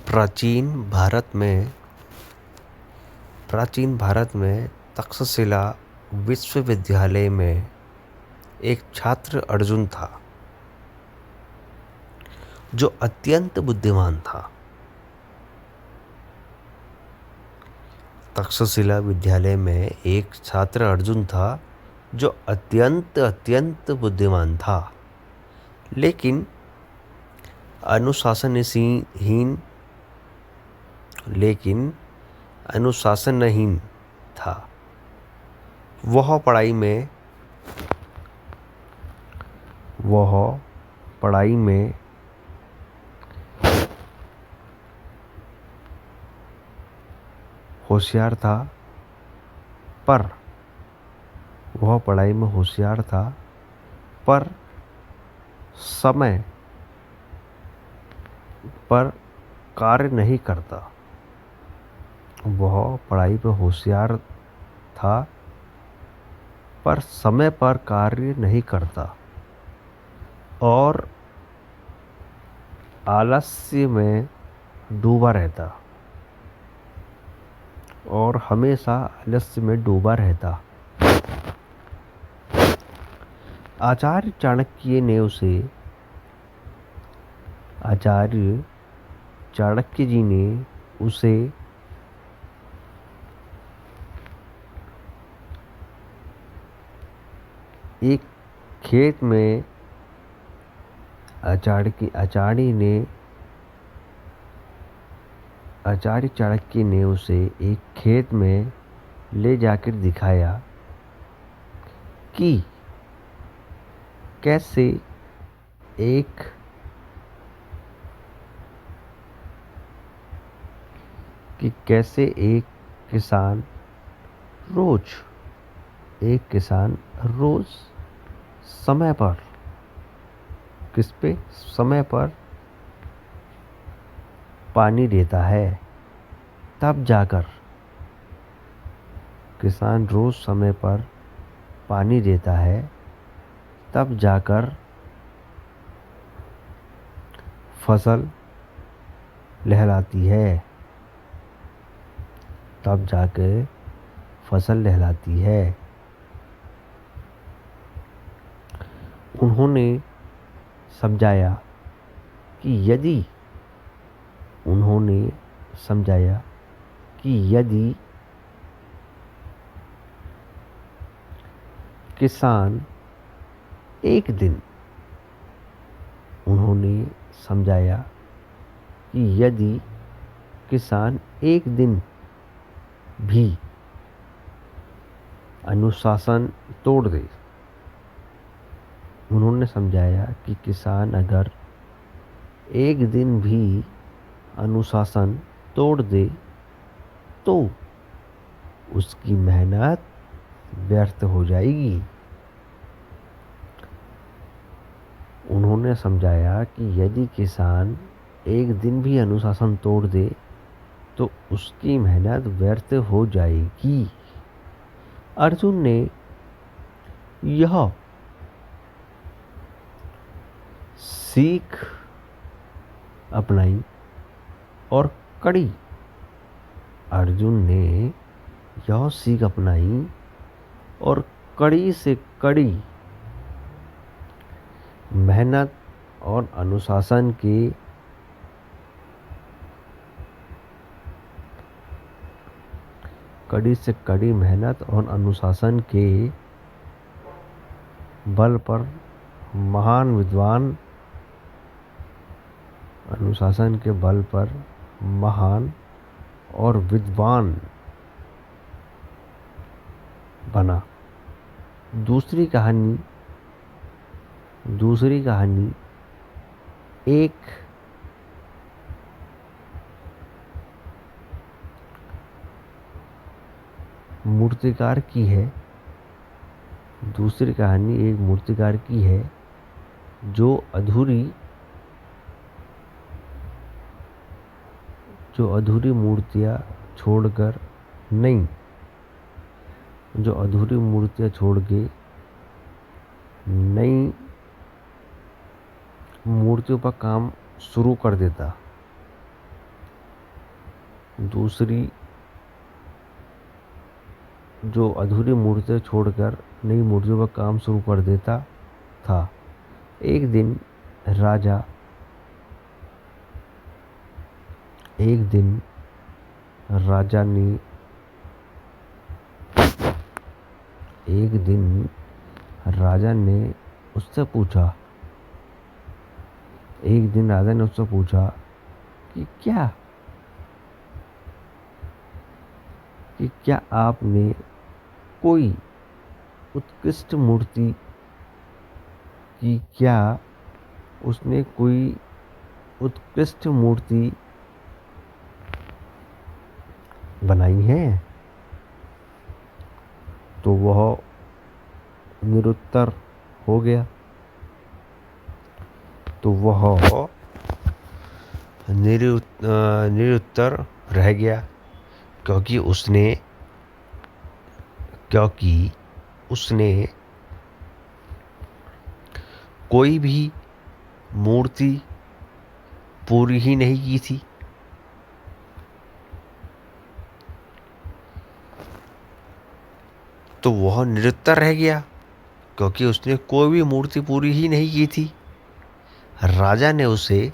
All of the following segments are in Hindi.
प्राचीन भारत में तक्षशिला विश्वविद्यालय में एक छात्र अर्जुन था जो अत्यंत बुद्धिमान था। तक्षशिला विद्यालय में एक छात्र अर्जुन था जो अत्यंत बुद्धिमान था, लेकिन अनुशासनहीन था। वह पढ़ाई में होशियार था, पर समय पर कार्य नहीं करता। वह पढ़ाई में होशियार था पर समय पर कार्य नहीं करता और आलस्य में डूबा रहता। आचार्य चाणक्य जी ने उसे एक खेत में आचार्य चाणक्य ने उसे एक खेत में ले जाकर दिखाया कि कैसे एक किसान रोज समय पर पानी देता है। तब जाकर किसान रोज समय पर पानी देता है, तब जाकर फसल लहराती है। उन्होंने समझाया कि यदि किसान एक दिन भी अनुशासन तोड़ दे, अगर एक दिन भी अनुशासन तोड़ दे तो उसकी मेहनत व्यर्थ हो जाएगी। उन्होंने समझाया कि यदि किसान एक दिन भी अनुशासन तोड़ दे तो उसकी मेहनत व्यर्थ हो जाएगी। अर्जुन ने यह सीख अपनाई और कड़ी से कड़ी मेहनत और अनुशासन के बल पर महान और विद्वान बना। दूसरी कहानी एक मूर्तिकार की है जो अधूरी मूर्तियां छोड़ के नई मूर्तियों पर काम शुरू कर देता। दूसरी जो अधूरी मूर्तियाँ छोड़कर नई मूर्तियों का काम शुरू कर देता था। एक दिन राजा एक दिन राजा ने एक दिन राजा ने उससे पूछा कि क्या आपने कोई उत्कृष्ट मूर्ति की क्या उसने कोई उत्कृष्ट मूर्ति बनाई है? तो वह निरुत्तर हो गया। निरुत्तर रह गया क्योंकि उसने कोई भी मूर्ति पूरी ही नहीं की थी। तो वह निरुत्तर रह गया क्योंकि उसने कोई भी मूर्ति पूरी ही नहीं की थी। राजा ने उसे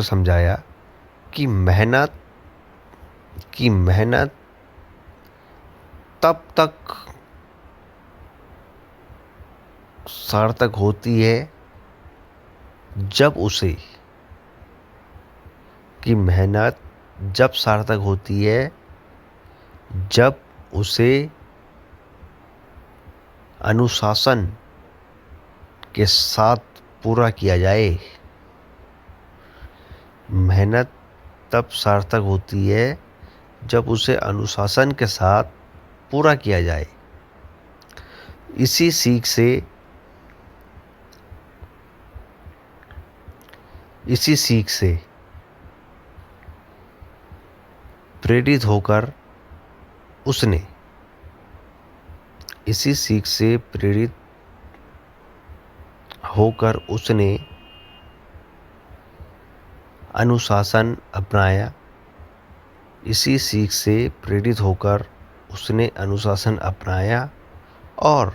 समझाया कि मेहनत तब तक सार्थक होती है जब उसे अनुशासन के साथ पूरा किया जाए। मेहनत तब सार्थक होती है जब उसे अनुशासन के साथ पूरा किया जाए। इसी सीख से प्रेरित होकर उसने अनुशासन अपनाया। इसी सीख से प्रेरित होकर उसने अनुशासन अपनाया और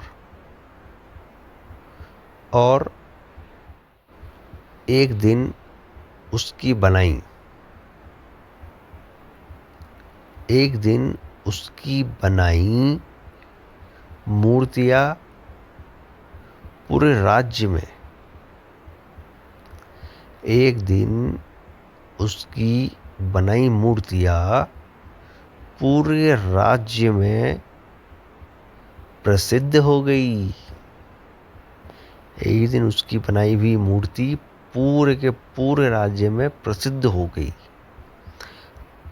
एक दिन उसकी बनाई मूर्तियाँ पूरे राज्य में प्रसिद्ध हो गई। एक दिन उसकी बनाई हुई मूर्ति पूरे के पूरे राज्य में प्रसिद्ध हो गई।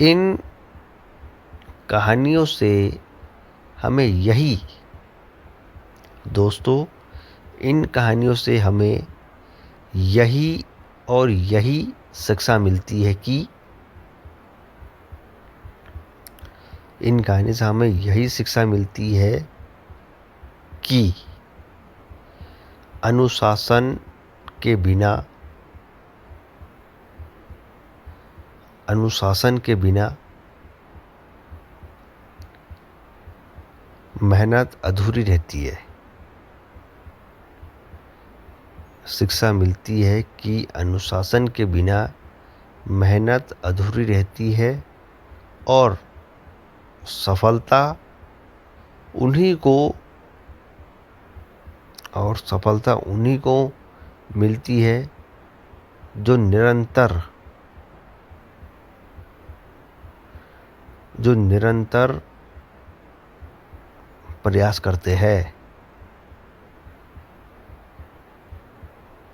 इन कहानियों से हमें यही शिक्षा मिलती है कि अनुशासन के बिना मेहनत अधूरी रहती है। शिक्षा मिलती है कि अनुशासन के बिना मेहनत अधूरी रहती है और सफलता उन्हीं को मिलती है जो निरंतर प्रयास करते हैं।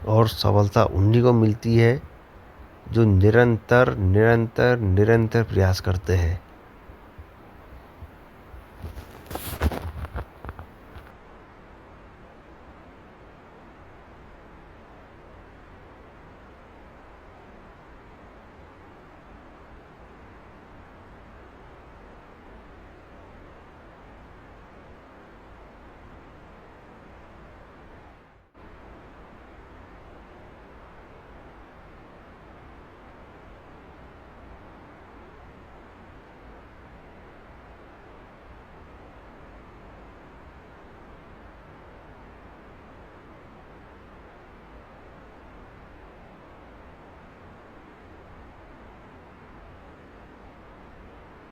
और सफलता उन्हीं को मिलती है जो निरंतर प्रयास करते हैं।